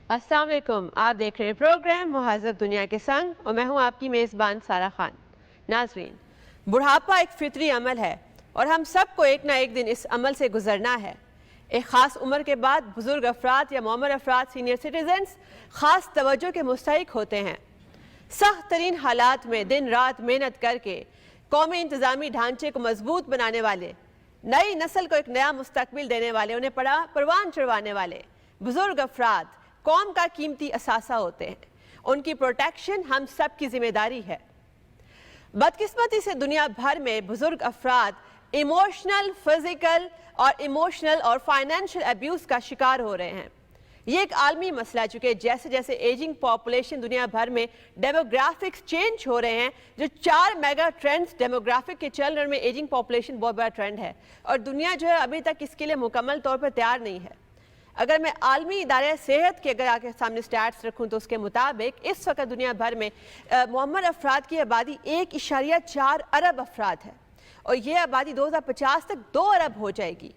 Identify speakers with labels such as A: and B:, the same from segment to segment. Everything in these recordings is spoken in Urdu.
A: السلام علیکم، آپ دیکھ رہے ہیں پروگرام مہذب دنیا کے سنگ اور میں ہوں آپ کی میزبان سارہ خان۔ ناظرین، بڑھاپا ایک فطری عمل ہے اور ہم سب کو ایک نہ ایک دن اس عمل سے گزرنا ہے۔ ایک خاص عمر کے بعد بزرگ افراد یا معمر افراد سینئر سٹیزنز خاص توجہ کے مستحق ہوتے ہیں۔ سخت ترین حالات میں دن رات محنت کر کے قومی انتظامی ڈھانچے کو مضبوط بنانے والے، نئی نسل کو ایک نیا مستقبل دینے والے، انہیں پروان چڑھوانے والے بزرگ افراد قوم کا قیمتی اثاثہ ہوتے ہیں۔ ان کی پروٹیکشن ہم سب کی ذمہ داری ہے۔ بدقسمتی سے دنیا بھر میں بزرگ افراد ایموشنل، فزیکل اور فائنینشل ایبیوز کا شکار ہو رہے ہیں۔ یہ ایک عالمی مسئلہ ہے چونکہ جیسے جیسے ایجنگ پاپولیشن دنیا بھر میں ڈیموگرافکس چینج ہو رہے ہیں، جو 4 میگا ٹرینڈز ڈیموگرافک کے چل رہے میں ایجنگ پاپولیشن بہت بڑا ٹرینڈ ہے اور دنیا جو ہے ابھی تک اس کے لیے مکمل طور پر تیار نہیں ہے۔ اگر میں عالمی ادارہ صحت کے اگر آپ کے سامنے سٹیٹس رکھوں تو اس کے مطابق اس وقت دنیا بھر میں معمر افراد کی آبادی 1.4 ارب افراد ہے اور یہ آبادی 2050 تک 2 ارب ہو جائے گی۔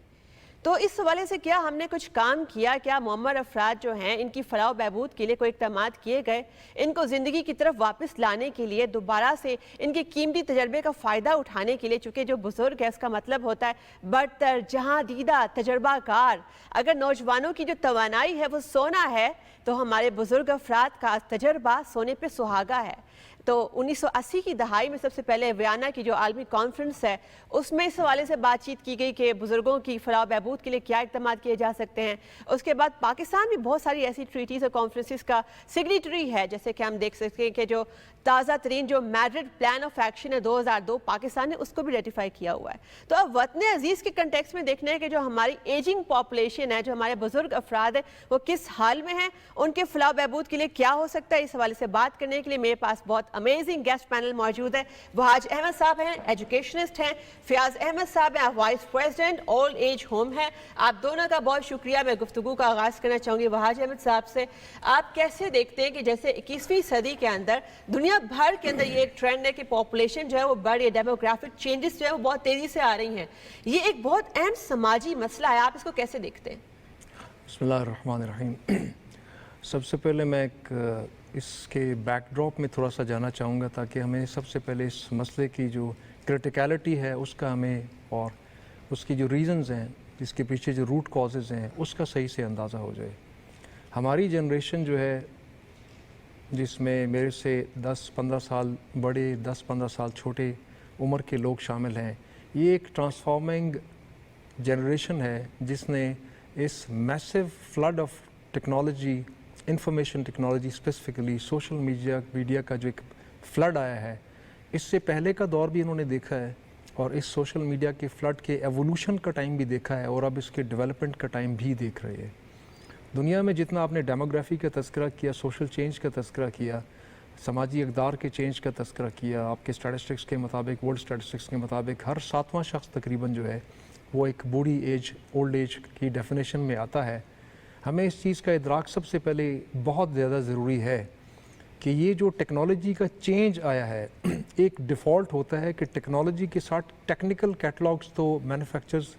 A: تو اس حوالے سے کیا ہم نے کچھ کام کیا؟ کیا معمر افراد جو ہیں ان کی فلاح و بہبود کے لیے کوئی اقدامات کیے گئے؟ ان کو زندگی کی طرف واپس لانے کے لیے، دوبارہ سے ان کے قیمتی تجربے کا فائدہ اٹھانے کے لیے، چونکہ جو بزرگ ہے اس کا مطلب ہوتا ہے برتر، جہاں دیدہ، تجربہ کار۔ اگر نوجوانوں کی جو توانائی ہے وہ سونا ہے تو ہمارے بزرگ افراد کا تجربہ سونے پہ سہاگا ہے۔ تو 1980 کی دہائی میں سب سے پہلے ویانا کی جو عالمی کانفرنس ہے اس میں اس حوالے سے بات چیت کی گئی کہ بزرگوں کی فلاح و بہبود کے لیے کیا اقدامات کیے جا سکتے ہیں۔ اس کے بعد پاکستان بھی بہت ساری ایسی ٹریٹیز اور کانفرنسز کا سگنیٹری ہے، جیسے کہ ہم دیکھ سکتے ہیں کہ جو تازہ ترین جو میڈرڈ پلان آف ایکشن ہے 2002 پاکستان نے اس کو بھی ریٹیفائی کیا ہوا ہے۔ تو اب وطن عزیز کے کنٹیکس میں دیکھنا ہے کہ جو ہماری ایجنگ پاپولیشن ہے، جو ہمارے بزرگ افراد ہیں، وہ کس حال میں ہیں، ان کے فلاح و بہبود کے لیے کیا ہو سکتا ہے۔ اس حوالے سے بات کرنے کے لیے میرے پاس بہت امیزنگ گیسٹ پینل موجود ہے۔ وہاج احمد صاحب ہیں، ایجوکیشنسٹ ہیں۔ فیاض احمد صاحب ہیں، vice president old age home ہے۔ آپ دونوں کا بہت شکریہ۔ میں گفتگو کا آغاز کرنا چاہوں گی وہاج احمد صاحب سے۔ آپ کیسے دیکھتے ہیں کہ جیسے 21ویں صدی کے اندر دنیا بھر کے اندر یہ ایک ٹرینڈ ہے کہ پاپولیشن جو ہے وہ بڑھ رہی ہے، ڈیموگرافک چینجز جو ہے وہ بہت تیزی سے آ رہی ہیں، یہ ایک بہت اہم سماجی مسئلہ ہے، آپ اس کو کیسے دیکھتے ہیں؟
B: بسم اللہ الرحمن الرحیم۔ سب سے پہلے میں اس کے بیک ڈراپ میں تھوڑا سا جانا چاہوں گا تاکہ ہمیں سب سے پہلے اس مسئلے کی جو کرٹیکلٹی ہے اس کا ہمیں اور اس کی جو ریزنز ہیں، جس کے پیچھے جو روٹ کازز ہیں، اس کا صحیح سے اندازہ ہو جائے۔ ہماری جنریشن جو ہے، جس میں میرے سے 10-15 سال بڑے، 10-15 سال چھوٹے عمر کے لوگ شامل ہیں، یہ ایک ٹرانسفارمنگ جنریشن ہے جس نے اس massive flood of technology, information technology specifically social media کا جو ایک فلڈ آیا ہے، اس سے پہلے کا دور بھی انہوں نے دیکھا ہے اور اس سوشل میڈیا کے فلڈ کے ایوولوشن کا ٹائم بھی دیکھا ہے اور اب اس کے ڈیولپمنٹ کا ٹائم بھی دیکھ رہے ہیں۔ دنیا میں جتنا آپ نے ڈیموگرافی کا تذکرہ کیا، سوشل چینج کا تذکرہ کیا، سماجی اقدار کے چینج کا تذکرہ کیا، آپ کے اسٹیٹسٹکس کے مطابق، ورلڈ اسٹیٹسٹکس کے مطابق ہر 7واں شخص تقریباً جو ہے وہ ایک بوڑھی ایج، اولڈ ایج کی ڈیفینیشن میں آتا ہے۔ ہمیں اس چیز کا ادراک سب سے پہلے بہت زیادہ ضروری ہے کہ یہ جو ٹیکنالوجی کا چینج آیا ہے، ایک ڈیفالٹ ہوتا ہے کہ ٹیکنالوجی کے ساتھ ٹیکنیکل کیٹلاگس تو مینوفیکچرز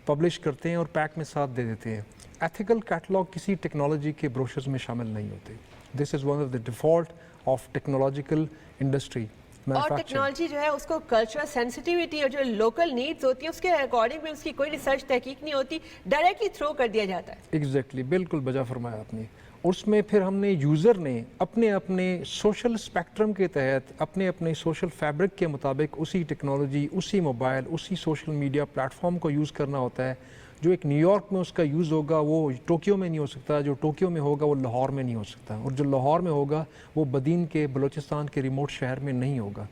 B: پبلش کرتے ہیں اور پیک میں ساتھ دے دیتے ہیں۔ ایتھیکل کیٹلاگ کسی ٹیکنالوجی کے بروشرز میں شامل نہیں ہوتے۔ This is one of the default of technological industry.
A: اور ٹیکنالوجی جو ہے اس کو کلچرل سینسٹیوٹی اور جو لوکل نیڈز ہوتی ہیں اس کے اکارڈنگ میں اس کی کوئی ریسرچ تحقیق نہیں ہوتی، ڈائریکٹلی تھرو کر دیا جاتا ہے۔
B: ایگزیکٹلی، بالکل بجا فرمایا آپ نے۔ اس میں پھر ہم نے یوزر نے اپنے اپنے سوشل اسپیکٹرم کے تحت، اپنے اپنے سوشل فیبرک کے مطابق اسی ٹیکنالوجی، اسی موبائل، اسی سوشل میڈیا پلیٹ فارم کو یوز کرنا ہوتا ہے۔ جو ایک نیو یارک میں اس کا یوز ہوگا وہ ٹوکیو میں نہیں ہو سکتا، جو ٹوکیو میں ہوگا وہ لاہور میں نہیں ہو سکتا، اور جو لاہور میں ہوگا وہ بدین کے بلوچستان کے ریموٹ شہر میں نہیں ہوگا۔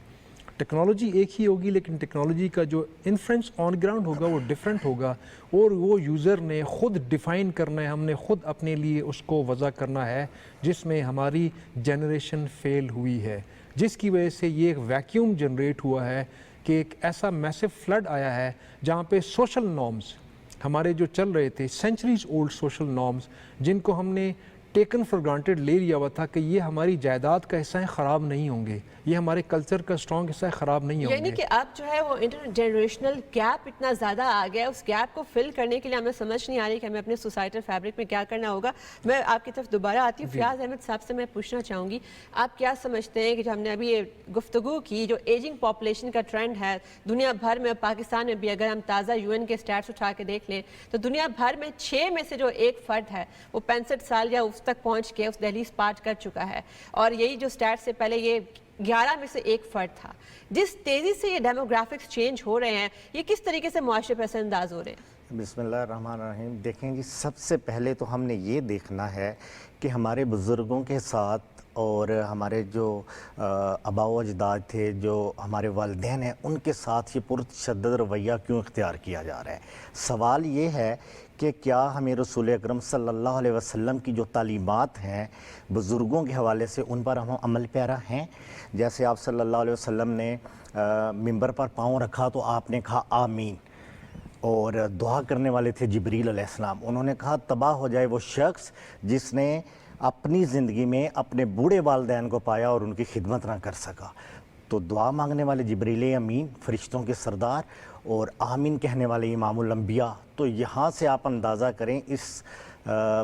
B: ٹیکنالوجی ایک ہی ہوگی لیکن ٹیکنالوجی کا جو انفلوئنس آن گراؤنڈ ہوگا وہ ڈیفرنٹ ہوگا، اور وہ یوزر نے خود ڈیفائن کرنا ہے، ہم نے خود اپنے لیے اس کو وضع کرنا ہے، جس میں ہماری جنریشن فیل ہوئی ہے، جس کی وجہ سے یہ ایک ویکیوم جنریٹ ہوا ہے کہ ایک ایسا میسو فلڈ آیا ہے جہاں پہ سوشل نارمز ہمارے جو چل رہے تھے، سینچریز اولڈ سوشل نارمز، جن کو ہم نے ٹیکن فار گرانٹیڈ لے لیا ہوا تھا کہ یہ ہماری جائیداد کا حصہ ہے، خراب نہیں ہوں گے، یہ ہمارے کلچر کا اسٹرانگ حصہ ہے، خراب نہیں ہوں
A: یعنی
B: گے.
A: کہ اب جو ہے وہ انٹر جنریشنل گیپ اتنا زیادہ آ گیا ہے، اس گیپ کو فل کرنے کے لیے ہمیں سمجھ نہیں آ رہی کہ ہمیں اپنے سوسائٹل فیبرک میں کیا کرنا ہوگا. میں آپ کی طرف دوبارہ آتی ہوں. فیاض احمد صاحب سے میں پوچھنا چاہوں گی، آپ کیا سمجھتے ہیں کہ جو ہم نے ابھی یہ گفتگو کی، جو ایجنگ پاپولیشن کا ٹرینڈ ہے دنیا بھر میں، پاکستان میں بھی اگر ہم تازہ UN کے سٹیٹس اٹھا کے دیکھ لیں تو دنیا بھر میں 6 میں سے جو ایک فرد ہے وہ 65 سال یا اس تک پہنچ کے اس دہلیز پار کر چکا ہے، اور یہی جو سٹیٹ سے پہلے یہ 11 میں سے ایک فرد تھا. جس تیزی سے یہ ڈیموگرافکس چینج ہو رہے ہیں، یہ کس طریقے سے معاشرے پر اثر انداز ہو رہے ہیں؟
C: بسم اللہ الرحمن الرحیم. دیکھیں جی، سب سے پہلے تو ہم نے یہ دیکھنا ہے کہ ہمارے بزرگوں کے ساتھ اور ہمارے جو آباء و اجداد تھے، جو ہمارے والدین ہیں، ان کے ساتھ یہ پرتشدد رویہ کیوں اختیار کیا جا رہا ہے. سوال یہ ہے کہ کیا ہمیں رسول اکرم صلی اللہ علیہ وسلم کی جو تعلیمات ہیں بزرگوں کے حوالے سے، ان پر ہم عمل پیرا ہیں؟ جیسے آپ صلی اللہ علیہ وسلم نے ممبر پر پاؤں رکھا تو آپ نے کہا آمین، اور دعا کرنے والے تھے جبریل علیہ السلام، انہوں نے کہا تباہ ہو جائے وہ شخص جس نے اپنی زندگی میں اپنے بوڑھے والدین کو پایا اور ان کی خدمت نہ کر سکا. تو دعا مانگنے والے جبریل امین، فرشتوں کے سردار، اور آمین کہنے والے امام الانبیاء. تو یہاں سے آپ اندازہ کریں اس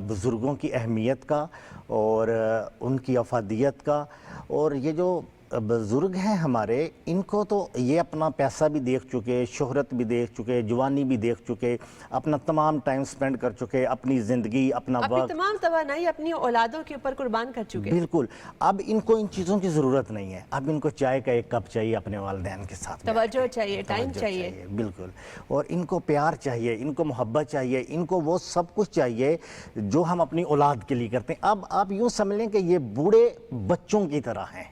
C: بزرگوں کی اہمیت کا اور ان کی افادیت کا. اور یہ جو بزرگ ہیں ہمارے، ان کو تو یہ اپنا پیسہ بھی دیکھ چکے، شہرت بھی دیکھ چکے، جوانی بھی دیکھ چکے، اپنا تمام ٹائم سپینڈ کر چکے، اپنی زندگی، اپنا وقت،
A: تمام توانائی اپنی اولادوں کے اوپر قربان کر چکے.
C: بالکل. اب ان کو ان چیزوں کی ضرورت نہیں ہے. اب ان کو چائے کا ایک کپ چاہیے اپنے والدین کے ساتھ،
A: توجہ چاہیے، ٹائم چاہیے.
C: بالکل. اور ان کو پیار چاہیے، ان کو محبت چاہیے، ان کو وہ سب کچھ چاہیے جو ہم اپنی اولاد کے لیے کرتے ہیں. اب آپ یوں سمجھ لیں کہ یہ بوڑھے بچوں کی طرح ہیں،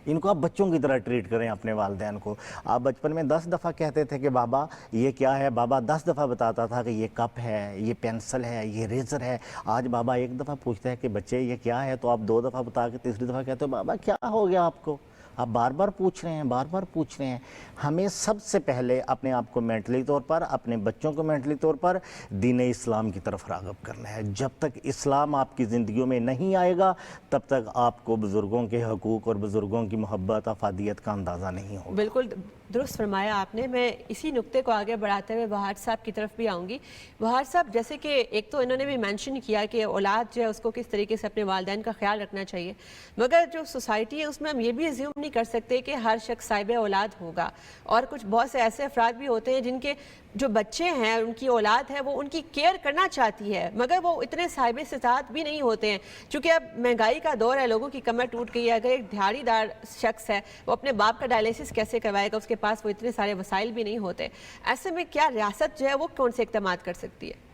C: ان کو آپ بچوں کی طرح ٹریٹ کریں اپنے والدین کو. آپ بچپن میں 10 دفعہ کہتے تھے کہ بابا یہ کیا ہے، بابا 10 دفعہ بتاتا تھا کہ یہ کپ ہے، یہ پینسل ہے، یہ ریزر ہے. آج بابا 1 دفعہ پوچھتا ہے کہ بچے یہ کیا ہے، تو آپ 2 دفعہ بتا کے تیسری دفعہ کہتے ہو بابا کیا ہو گیا آپ کو. آپ بار بار پوچھ رہے ہیں، بار بار پوچھ رہے ہیں. ہمیں سب سے پہلے اپنے آپ کو مینٹلی طور پر، اپنے بچوں کو مینٹلی طور پر دین اسلام کی طرف راغب کرنا ہے. جب تک اسلام آپ کی زندگیوں میں نہیں آئے گا تب تک آپ کو بزرگوں کے حقوق اور بزرگوں کی محبت، افادیت کا اندازہ نہیں ہوگا.
A: بالکل درست فرمایا آپ نے. میں اسی نقطے کو آگے بڑھاتے ہوئے بہار صاحب کی طرف بھی آؤں گی. بہار صاحب، جیسے کہ ایک تو انہوں نے بھی مینشن کیا کہ اولاد جو ہے اس کو کس طریقے سے اپنے والدین کا خیال رکھنا چاہیے، مگر جو سوسائٹی ہے اس میں ہم یہ بھی ایزیوم نہیں کر سکتے کہ ہر شخص صاحب اولاد ہوگا. اور کچھ بہت سے ایسے افراد بھی ہوتے ہیں جن کے جو بچے ہیں، ان کی اولاد ہے، وہ ان کی کیئر کرنا چاہتی ہے مگر وہ اتنے صاحب استطاعت بھی نہیں ہوتے ہیں. چونکہ اب مہنگائی کا دور ہے، لوگوں کی کمر ٹوٹ گئی ہے. اگر ایک دیہڑی دار شخص ہے، وہ اپنے باپ کا ڈائلیسس کیسے کروائے گا؟ اس کے پاس وہ اتنے سارے وسائل بھی نہیں ہوتے. ایسے میں کیا ریاست جو ہے وہ کون سے اقدامات کر سکتی ہے؟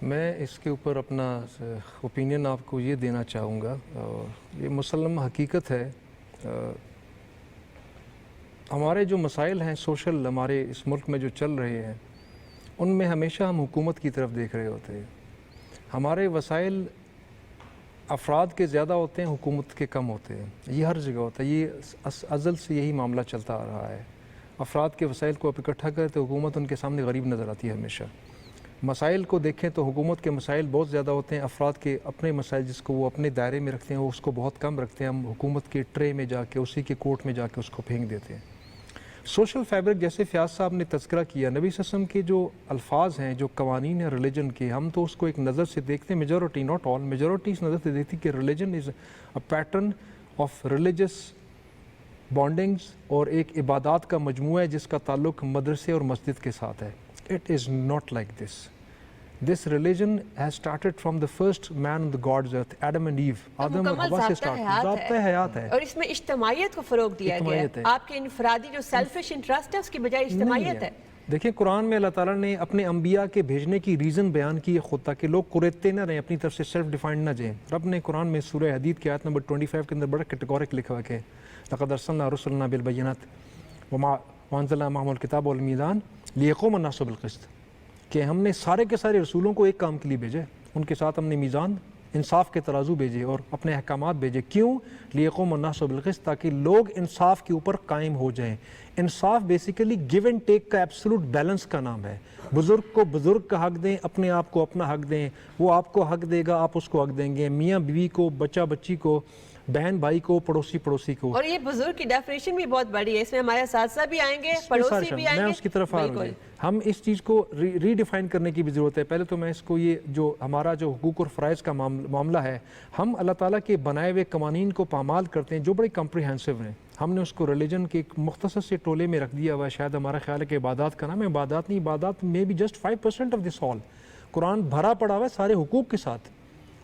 B: میں اس کے اوپر اپنا اوپینین آپ کو یہ دینا چاہوں گا. یہ مسلم حقیقت ہے، ہمارے جو مسائل ہیں سوشل ہمارے اس ملک میں جو چل رہے ہیں، ان میں ہمیشہ ہم حکومت کی طرف دیکھ رہے ہوتے ہیں. ہمارے وسائل افراد کے زیادہ ہوتے ہیں، حکومت کے کم ہوتے ہیں. یہ ہر جگہ ہوتا ہے، یہ ازل سے یہی معاملہ چلتا آ رہا ہے. افراد کے وسائل کو آپ اکٹھا کریں تو حکومت ان کے سامنے غریب نظر آتی ہے ہمیشہ. مسائل کو دیکھیں تو حکومت کے مسائل بہت زیادہ ہوتے ہیں، افراد کے اپنے مسائل جس کو وہ اپنے دائرے میں رکھتے ہیں وہ اس کو بہت کم رکھتے ہیں. ہم حکومت کے ٹرے میں جا کے، اسی کے کوٹ میں جا کے اس کو پھینک دیتے ہیں. سوشل فیبرک جیسے فیاض صاحب نے تذکرہ کیا، نبی صلی اللہ علیہ وسلم کے جو الفاظ ہیں، جو قوانین ہیں ریلیجن کے، ہم تو اس کو ایک نظر سے دیکھتے ہیں، میجورٹی ناٹ آل، میجورٹی اس نظر سے دیکھتی کہ religion is a pattern of religious bondings, اور ایک عبادات کا مجموعہ ہے جس کا تعلق مدرسے اور مسجد کے ساتھ ہے. It is not like this. This religion has started from the first man on the God's earth, Adam and Eve. آدم اور حوا سے سٹارٹ، ضابطۂ حیات ہے.
A: اور اس میں اجتماعیت کو فروغ دیا گیا ہے. آپ کے انفرادی جو سیلفش انٹرسٹ ہے اس کی بجائے اجتماعیت ہے.
B: دیکھیں قرآن میں اللہ تعالیٰ نے اپنے انبیاء کے بھیجنے کی ریزن بیان کی ہے خود، تاکہ لوگ قریدتے نہ رہیں، اپنی طرف سے سیلف ڈیفائنڈ نہ جائیں. رب نے قرآن میں سورہ حدید کی آیت نمبر 25 کے اندر بڑا کیٹیگورک لکھا ہے کہ لقد ارسلنا رسلنا بالبینات وانزلنا معهم الکتاب والمیزان لیقوم الناس بالقسط، کہ ہم نے سارے کے سارے رسولوں کو ایک کام کے لیے بھیجے، ان کے ساتھ ہم نے میزان انصاف کے ترازو بھیجے اور اپنے احکامات بھیجے. کیوں؟ لیقوم الناس بالقسط, تاکہ لوگ انصاف کے اوپر قائم ہو جائیں. انصاف بیسیکلی گیو اینڈ ٹیک کا ایبسولوٹ بیلنس کا نام ہے. بزرگ کو بزرگ کا حق دیں, اپنے آپ کو اپنا حق دیں, وہ آپ کو حق دے گا, آپ اس کو حق دیں گے, میاں بیوی کو, بچہ بچی کو, بہن بھائی کو, پڑوسی پڑوسی کو.
A: اور یہ بزرگ کی ڈیفینیشن بھی بہت بڑی ہے, اس میں ہمارے اساتذہ بھی آئیں گے, پڑوسی بھی آئیں گے.
B: میں اس کی طرف آ رہا ہوں. ہم اس چیز کو ری ڈیفائن کرنے کی بھی ضرورت ہے. پہلے تو میں اس کو یہ جو ہمارا جو حقوق اور فرائض کا معاملہ ہے, ہم اللہ تعالیٰ کے بنائے ہوئے قوانین کو پامال کرتے ہیں جو بڑے کمپریہنسو ہیں. ہم نے اس کو ریلیجن کے ایک مختصر سے ٹولے میں رکھ دیا ہوا ہے. شاید ہمارا خیال ہے کہ عبادات کا نام ہے, عبادات نہیں, عبادات میں بھی جسٹ 5% آف دس آل. قرآن بھرا پڑا ہوا ہے سارے حقوق کے ساتھ,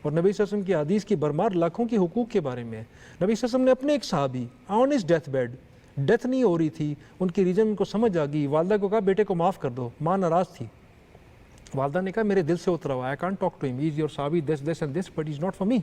B: اور نبی صلی اللہ علیہ وسلم کی حدیث کی برمار لاکھوں کے حقوق کے بارے میں. نبی صلی اللہ علیہ وسلم نے اپنے ایک صحابی on his death bed, death نہیں ہو رہی تھی, ان کی ریجن ان کو سمجھ آ گئی, والدہ کو کہا بیٹے کو معاف کر دو. ماں ناراض تھی, والدہ نے کہا میرے دل سے اترا ہوا, آئی کانٹ ٹاک ٹو ہم, ہی از یور صحابی, this and this, but he is not for me.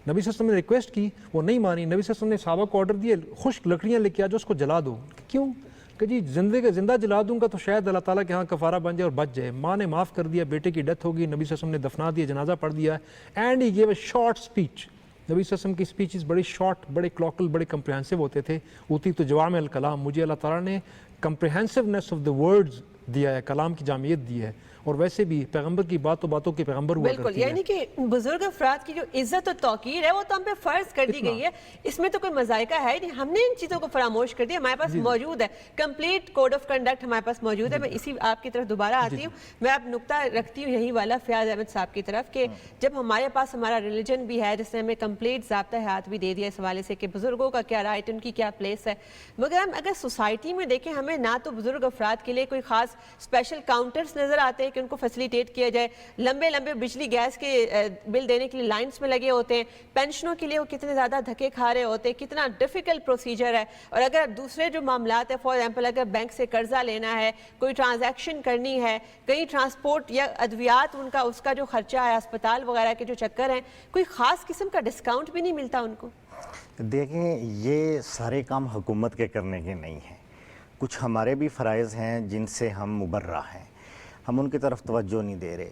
B: نبی صلی اللہ علیہ وسلم نے ریکویسٹ کی, وہ نہیں مانی. نبی صلی اللہ علیہ وسلم نے صحابہ کو آرڈر دیے خشک لکڑیاں لے کے آ جو اس کو جلا دو. کیوں؟ کہ جی زندہ جلا دوں گا تو شاید اللہ تعالیٰ کے ہاں کفارہ بن جائے اور بچ جائے. ماں نے معاف کر دیا, بیٹے کی ڈیتھ ہوگی, نبی صلی اللہ علیہ وسلم نے دفنا دیا, جنازہ پڑھ دیا, and he give a short speech. نبی صلی اللہ علیہ وسلم کی اسپیچز بڑی شارٹ, بڑے کلوکل, بڑے کمپریہنسو ہوتے تھے. اوتی تو جوامع الکلام, مجھے اللہ تعالیٰ نے کمپریہنسونیس آف دا ورڈز دیا ہے, کلام کی جامعیت دی ہے. اور ویسے بھی پیغمبر کی باتوں کے پیغمبر ہوا
A: بالکل,
B: کرتی ہے.
A: یعنی کہ بزرگ افراد کی جو عزت و توقیر ہے وہ تو ہم پہ فرض کر دی گئی ہے, اس میں تو کوئی مذائقہ ہے نہیں. ہم نے ان چیزوں کو فراموش کر دیا. ہمارے پاس موجود ہے کمپلیٹ کوڈ آف کنڈکٹ, ہمارے پاس موجود ہے. میں اسی آپ کی طرف دوبارہ آتی ہوں. میں اب نقطہ رکھتی ہوں یہی والا فیاض احمد صاحب کی طرف, کہ جب ہمارے پاس ہمارا ریلیجن بھی ہے جس نے ہمیں کمپلیٹ ضابطہ حیات بھی دے دیا اس حوالے سے کہ بزرگوں کا کیا رائٹ, ان کی کیا پلیس ہے, مگر ہم اگر سوسائٹی میں دیکھیں ہمیں نہ تو بزرگ افراد کے لیے کوئی خاص اسپیشل کاؤنٹرز نظر آتے ہیں کہ ان کو فیسیلیٹیٹ کیا جائے. لمبے بجلی گیس کے بل دینے کے لیے لائنز میں لگے ہوتے ہیں. پینشنوں کے لیے وہ کتنے زیادہ دھکے کھا رہے ہوتے ہیں, کتنا ڈیفیکلٹ پروسیجر ہے. اور اگر دوسرے جو معاملات ہیں, فار ایگزامپل اگر بینک سے قرضہ لینا ہے, کوئی ٹرانزیکشن کرنی ہے, کہیں ٹرانسپورٹ یا ادویات ان کا اس کا جو خرچہ ہے, اسپتال وغیرہ کے جو چکر ہیں, کوئی خاص قسم کا ڈسکاؤنٹ بھی نہیں ملتا ان کو.
C: دیکھیں یہ سارے کام حکومت کے کرنے کے نہیں ہیں, کچھ ہمارے بھی فرائض ہیں جن سے ہم مبرہ ہیں, ہم ان کی طرف توجہ نہیں دے رہے.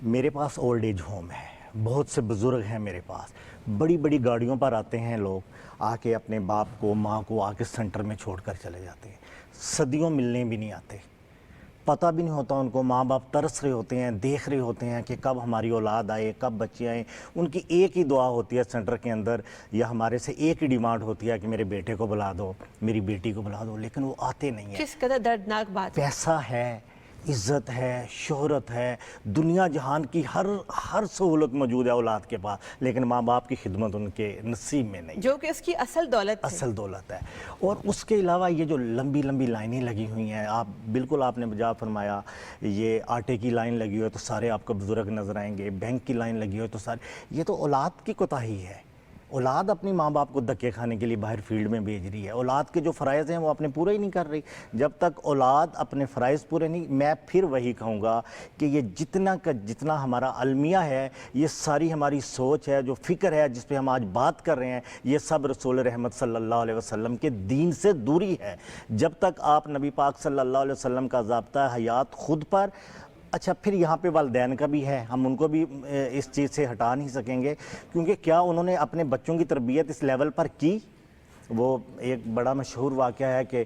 C: میرے پاس اولڈ ایج ہوم ہے, بہت سے بزرگ ہیں میرے پاس, بڑی گاڑیوں پر آتے ہیں لوگ, آ کے اپنے باپ کو ماں کو آ کے سینٹر میں چھوڑ کر چلے جاتے ہیں. صدیوں ملنے بھی نہیں آتے, پتہ بھی نہیں ہوتا ان کو. ماں باپ ترس رہے ہوتے ہیں, دیکھ رہے ہوتے ہیں کہ کب ہماری اولاد آئے, کب بچے آئیں. ان کی ایک ہی دعا ہوتی ہے سینٹر کے اندر, یا ہمارے سے ایک ہی ڈیمانڈ ہوتی ہے کہ میرے بیٹے کو بلا دو, میری بیٹی کو بلا دو, لیکن وہ آتے نہیں ہیں.
A: کس قدر دردناک بات.
C: پیسہ ہے, عزت ہے, شہرت ہے, دنیا جہان کی ہر سہولت موجود ہے اولاد کے پاس, لیکن ماں باپ کی خدمت ان کے نصیب میں نہیں,
A: جو کہ اس کی اصل دولت
C: ہے. اور اس کے علاوہ یہ جو لمبی لائنیں لگی ہوئی ہیں, آپ نے بجا فرمایا, یہ آٹے کی لائن لگی ہوئی ہے تو سارے آپ کو بزرگ نظر آئیں گے, بینک کی لائن لگی ہوئی ہے تو سارے, یہ تو اولاد کی کوتاہی ہے. اولاد اپنی ماں باپ کو دھکے کھانے کے لیے باہر فیلڈ میں بھیج رہی ہے. اولاد کے جو فرائض ہیں وہ اپنے پورے ہی نہیں کر رہی. جب تک اولاد اپنے فرائض پورے نہیں, میں پھر وہی کہوں گا کہ یہ جتنا ہمارا المیہ ہے, یہ ساری ہماری سوچ ہے, جو فکر ہے جس پہ ہم آج بات کر رہے ہیں, یہ سب رسول رحمت صلی اللہ علیہ وسلم کے دین سے دوری ہے. جب تک آپ نبی پاک صلی اللہ علیہ وسلم کا ضابطہ حیات خود پر, اچھا پھر یہاں پہ والدین کا بھی ہے, ہم ان کو بھی اس چیز سے ہٹا نہیں سکیں گے, کیونکہ کیا انہوں نے اپنے بچوں کی تربیت اس لیول پر کی. وہ ایک بڑا مشہور واقعہ ہے کہ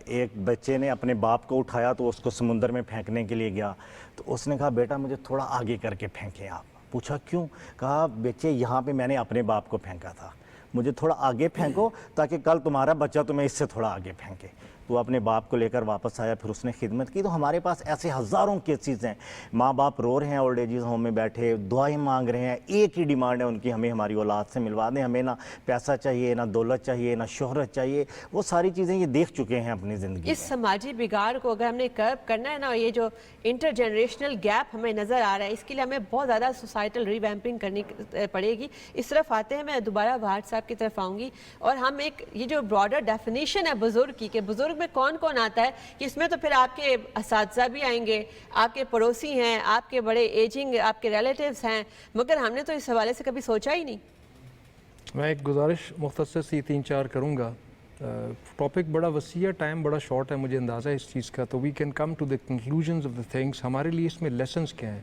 C: ایک بچے نے اپنے باپ کو اٹھایا تو اس کو سمندر میں پھینکنے کے لیے گیا, تو اس نے کہا بیٹا مجھے تھوڑا آگے کر کے پھینکیں آپ. پوچھا کیوں؟ کہا بچے یہاں پہ میں نے اپنے باپ کو پھینکا تھا, مجھے تھوڑا آگے پھینکو تاکہ کل تمہارا بچہ تمہیں اس سے تھوڑا آگے پھینکے. تو اپنے باپ کو لے کر واپس آیا, پھر اس نے خدمت کی. تو ہمارے پاس ایسے ہزاروں کیسز ہیں, ماں باپ رو رہے ہیں اولڈ ایجز ہوم میں بیٹھے, دعائیں مانگ رہے ہیں, ایک ہی ڈیمانڈ ہے ان کی, ہمیں ہماری اولاد سے ملوا دیں, ہمیں نہ پیسہ چاہیے, نہ دولت چاہیے, نہ شہرت چاہیے. وہ ساری چیزیں یہ دیکھ چکے ہیں اپنی زندگی
A: اس سماجی بگاڑ کو اگر ہم نے کرب کرنا ہے نا, یہ جو انٹر جنریشنل گیپ ہمیں نظر آ رہا ہے, اس کے لیے ہمیں بہت زیادہ سوسائٹل ری ویمپنگ کرنی پڑے گی. اس طرف آتے ہیں, میں دوبارہ وہاٹ صاحب کی طرف آؤں گی, اور ہم ایک یہ جو براڈر ڈیفینیشن ہے بزرگ کی, کہ بزرگ میں کون کون آتا ہے, کہ اس میں تو پھر آپ کے اساتذہ بھی آئیں گے, آپ کے پڑوسی ہیں, آپ کے بڑے ایجنگ آپ کے ریلیٹیوز ہیں, مگر ہم نے تو اس حوالے سے کبھی سوچا ہی نہیں.
B: میں ایک گزارش مختصر سی 3-4 کروں گا. ٹاپک بڑا وسیع ہے, ٹائم بڑا شارٹ ہے, مجھے اندازہ ہے اس چیز کا, تو we can come to the conclusions of the things. ہمارے لیے اس میں لیسنس کیا ہیں؟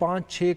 B: 5-6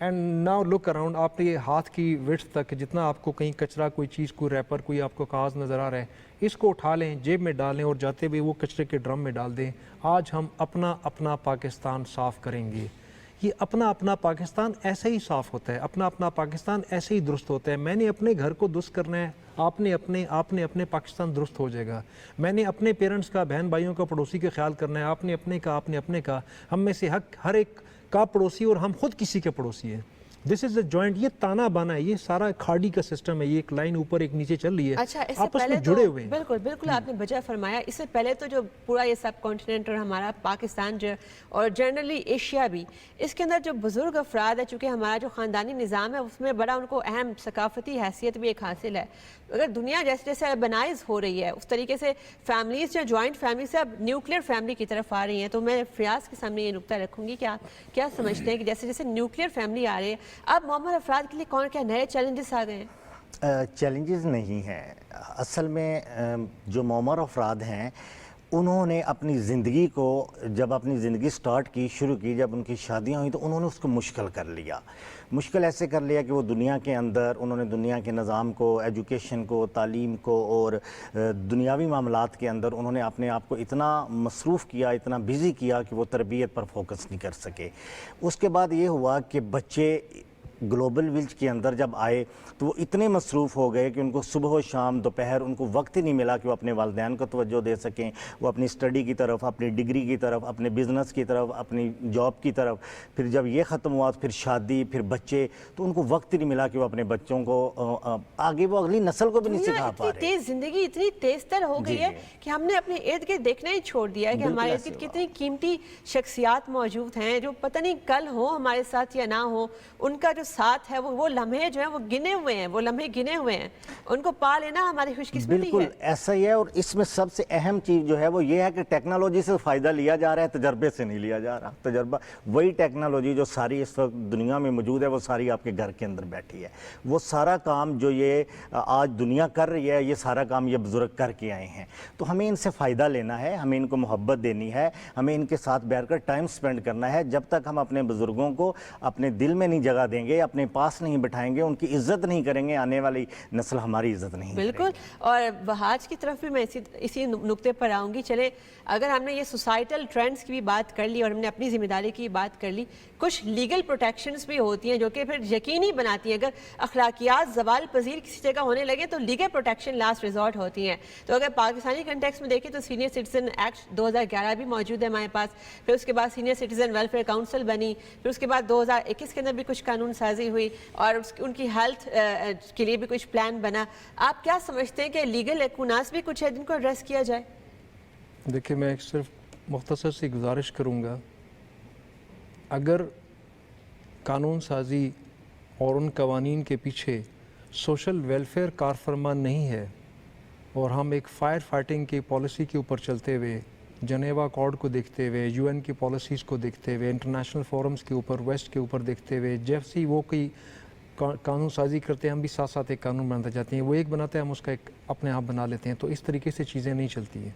B: اینڈ ناؤ لک اراؤنڈ، آپ نے یہ ہاتھ کی وڈتھ تک جتنا آپ کو کہیں کچرا، کوئی چیز، کوئی ریپر، کوئی آپ کو کاغذ نظر آ رہا ہے، اس کو اٹھا لیں، جیب میں ڈالیں اور جاتے ہوئے وہ کچرے کے ڈرم میں ڈال دیں. آج ہم اپنا پاکستان صاف کریں گے. یہ اپنا پاکستان ایسے ہی صاف ہوتا ہے، اپنا پاکستان ایسے ہی درست ہوتا ہے. میں نے اپنے گھر کو درست کرنا ہے، آپ نے اپنے پاکستان درست ہو جائے گا. میں نے اپنے پیرنٹس کا، بہن بھائیوں کا، پڑوسی کا خیال کرنا ہے، آپ نے اپنے کا. ہم میں سے ہر ایک کا پڑوسی، اور ہم خود کسی کے پڑوسی ہیں. دس از اے جوائنٹ، یہ تانا بانا ہے، یہ سارا کھاڑی کا سسٹم ہے. یہ ایک لائن اوپر ایک نیچے چل رہی ہے،
A: اچھا، اس سے
B: آپس
A: پہلے
B: میں جڑے ہوئے ہیں.
A: بالکل آپ نے بجا فرمایا. اس سے پہلے تو جو پورا یہ سب کانٹیننٹ اور ہمارا پاکستان جو اور جنرلی ایشیا بھی، اس کے اندر جو بزرگ افراد ہے، چونکہ ہمارا جو خاندانی نظام ہے اس میں بڑا ان کو اہم ثقافتی حیثیت بھی ایک حاصل ہے. اگر دنیا جیسے جیسے اربنائز ہو رہی ہے اس طریقے سے فیملیز جو جوائنٹ فیملی سے اب نیوکلیئر فیملی کی طرف آ رہی ہیں. تو میں فیاض کے سامنے یہ نقطہ رکھوں گی کہ آپ کیا سمجھتے ہیں کہ جیسے جیسے نیوکلیئر فیملی آ رہی ہے، اب معمر افراد کے لیے کون کیا نئے چیلنجز آ گئے ہیں؟
C: چیلنجز نہیں ہیں اصل میں. جو معمر افراد ہیں انہوں نے اپنی زندگی کو، جب اپنی زندگی سٹارٹ کی، شروع کی، جب ان کی شادیاں ہوئیں تو انہوں نے اس کو مشکل کر لیا. مشکل ایسے کر لیا کہ وہ دنیا کے اندر انہوں نے دنیا کے نظام کو، ایجوکیشن کو، تعلیم کو اور دنیاوی معاملات کے اندر انہوں نے اپنے آپ کو اتنا مصروف کیا، اتنا بیزی کیا کہ وہ تربیت پر فوکس نہیں کر سکے. اس کے بعد یہ ہوا کہ بچے گلوبل ویلج کے اندر جب آئے تو وہ اتنے مصروف ہو گئے کہ ان کو صبح و شام دوپہر ان کو وقت ہی نہیں ملا کہ وہ اپنے والدین کو توجہ دے سکیں. وہ اپنی اسٹڈی کی طرف، اپنی ڈگری کی طرف، اپنے بزنس کی طرف، اپنی جاب کی طرف، پھر جب یہ ختم ہوا پھر شادی، پھر بچے، تو ان کو وقت ہی نہیں ملا کہ وہ اپنے بچوں کو آگے وہ اگلی نسل کو بھی نہیں سکھا پا رہے.
A: تیز زندگی اتنی تیز تر ہو گئی ہے کہ ہم نے اپنے ارد گرد دیکھنا ہی چھوڑ دیا ہے کہ ہمارے ارد گرد کتنی قیمتی شخصیات موجود ہیں جو پتہ نہیں کل ہو ہمارے ساتھ یا نہ ہو. ان کا جو ساتھ ہے وہ لمحے جو ہیں وہ گنے ہوئے ہیں، وہ لمحے گنے ہوئے ہیں. ان کو پا لینا ہماری خوش قسمتی ہے.
C: بالکل ایسا ہی ہے. اور اس میں سب سے اہم چیز جو ہے وہ یہ ہے کہ ٹیکنالوجی سے فائدہ لیا جا رہا ہے، تجربے سے نہیں لیا جا رہا. تجربہ وہی ٹیکنالوجی جو ساری اس وقت دنیا میں موجود ہے وہ ساری آپ کے گھر کے اندر بیٹھی ہے. وہ سارا کام جو یہ آج دنیا کر رہی ہے، یہ سارا کام یہ بزرگ کر کے آئے ہیں. تو ہمیں ان سے فائدہ لینا ہے، ہمیں ان کو محبت دینی ہے، ہمیں ان کے ساتھ بیٹھ کر ٹائم سپینڈ کرنا ہے. جب تک ہم اپنے بزرگوں کو اپنے دل میں نہیں جگہ دیں گے، اپنے پاس نہیں بٹھائیں گے، ان کی عزت نہیں کریں گے، آنے والی نسل ہماری عزت نہیں کرے گی.
A: بالکل. اور بہاج کی طرف بھی میں اسی نقطے پر آؤں گی. چلے اگر ہم نے یہ سوسائٹل ٹرینڈز کی بھی بات کر لی اور ہم نے اپنی ذمہ داری کی بات کر لی، کچھ لیگل پروٹیکشنز بھی ہوتی ہیں جو کہ پھر یقینی بناتی ہیں. اگر اخلاقیات زوال پذیر کسی جگہ ہونے لگے تو لیگل پروٹیکشن لاسٹ ریزورٹ ہوتی ہیں. تو اگر پاکستانی کنٹیکس میں دیکھیں تو سینئر سٹیزن ایکٹ 2011 بھی موجود ہے ہمارے پاس. پھر اس کے بعد سینئر سٹیزن ویلفیئر کاؤنسل بنی. پھر اس کے بعد 2021 کے اندر بھی کچھ قانون سازی ہوئی اور ان کی ہیلتھ کے لیے بھی کچھ پلان بنا. آپ کیا سمجھتے ہیں کہ لیگل لیکوناس بھی کچھ ہے جن کو ایڈریس کیا جائے؟
B: دیکھیں، میں ایک صرف مختصر سی گزارش کروں گا. اگر قانون سازی اور ان قوانین کے پیچھے سوشل ویلفیئر کارفرما نہیں ہے اور ہم ایک فائر فائٹنگ کی پالیسی کے اوپر چلتے ہوئے، جنیوا اکارڈ کو دیکھتے ہوئے، یو این کی پالیسیز کو دیکھتے ہوئے، انٹرنیشنل فورمز کے اوپر، ویسٹ کے اوپر دیکھتے ہوئے، جیسی وہ کوئی قانون سازی کرتے ہیں، ہم بھی ساتھ ساتھ ایک قانون بناتے جاتے ہیں. وہ ایک بناتا ہے، ہم اس کا ایک اپنے آپ بنا لیتے ہیں. تو اس طریقے سے چیزیں نہیں چلتی ہیں.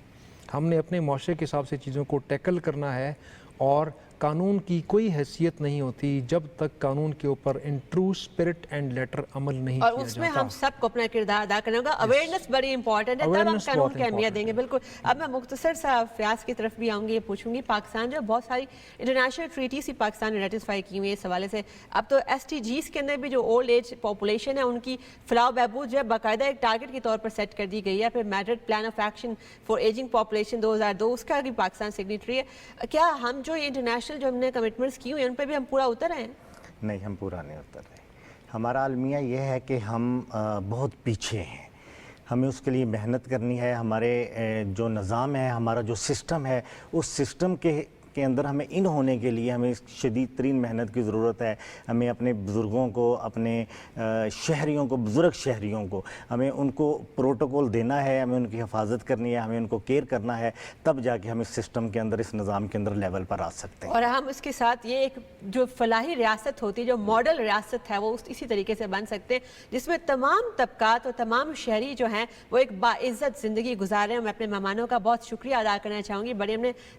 B: ہم نے اپنے معاشرے کے حساب سے چیزوں کو ٹیکل کرنا ہے اور قانون کی کوئی حیثیت نہیں ہوتی جب تک قانون کے اوپر in true spirit and later عمل نہیں کیا جاتا.
A: اور اس میں ہم سب کو اپنا کردار ادا کرنا ہوگا. اویئرنیس بڑی امپورٹنٹ ہے، تب ہم قانون کی اہمیت دیں گے. بالکل. اب میں مختصر سا فیاض کی طرف بھی آؤں گی، یہ پوچھوں گی. پاکستان جو بہت ساری انٹرنیشنل ٹریٹیز ہی پاکستان نے ریٹیفائی کی ہوئی ہے اس حوالے سے. اب تو ایس ٹی جیز کے اندر بھی جو اولڈ ایج پاپولیشن ہے ان کی فلاح و بہبود جو ہے باقاعدہ ایک ٹارگٹ کے طور پر سیٹ کر دی گئی ہے. پھر Madrid plan of action for ageing population 2002 اس کا بھی پاکستان سگنیٹری ہے. کیا ہم جو انٹرنیشنل جو ہم نے کمٹمنٹس کی ہوئی ہیں ان پہ بھی ہم پورا اتر رہے ہیں؟
C: نہیں، ہم پورا نہیں اتر رہے. ہمارا المیہ یہ ہے کہ ہم بہت پیچھے ہیں. ہمیں اس کے لیے محنت کرنی ہے. ہمارے جو نظام ہے، ہمارا جو سسٹم ہے، اس سسٹم کے اندر ہمیں ان ہونے کے لیے ہمیں شدید ترین محنت کی ضرورت ہے. ہمیں اپنے بزرگوں کو، اپنے شہریوں کو، بزرگ شہریوں کو، ہمیں ان کو پروٹوکول دینا ہے، ہمیں ان کی حفاظت کرنی ہے، ہمیں ان کو کیئر کرنا ہے. تب جا کے ہم اس سسٹم کے اندر، اس نظام کے اندر لیول پر آ سکتے ہیں.
A: اور ہم اس کے ساتھ یہ ایک جو فلاحی ریاست ہوتی ہے، جو ماڈل ریاست ہے، وہ اسی طریقے سے بن سکتے ہیں جس میں تمام طبقات اور تمام شہری جو ہیں وہ ایک باعزت زندگی گزارے. میں اپنے مہمانوں کا بہت شکریہ ادا کرنا چاہوں گی. بڑی ہم نے